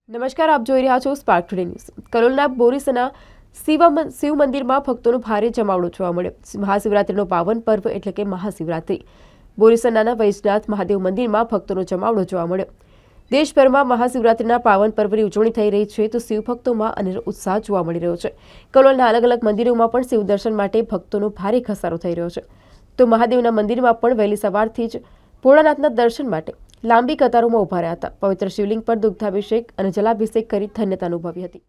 નમસ્કાર, આપ જોઈ રહ્યા છો સ્પાર્ક ટુડે ન્યૂઝ। કલોલના બોરીસના શિવ મંદિરમાં ભક્તોનો ભારે જમાવડો જોવા મળ્યો। મહાશિવરાત્રિનો પાવન પર્વ એટલે કે મહાશિવરાત્રિ બોરીસનાના વૈજનાથ મહાદેવ મંદિરમાં ભક્તોનો જમાવડો જોવા મળ્યો। દેશભરમાં મહાશિવરાત્રિના પાવન પર્વની ઉજવણી થઈ રહી છે તો શિવ ભક્તોમાં અનેરો ઉત્સાહ જોવા મળી રહ્યો છે। કલોલના અલગ અલગ મંદિરોમાં પણ શિવ દર્શન માટે ભક્તોનો ભારે ઘસારો થઈ રહ્યો છે તો મહાદેવના મંદિરમાં પણ વહેલી સવારથી જ ભોળાનાથના દર્શન માટે લાંબી કતારોમાં ઉભા રહ્યા હતા। પવિત્ર શિવલિંગ પર દુગ્ધાભિષેક અને જલાભિષેક કરી ધન્યતા અનુભવી હતી।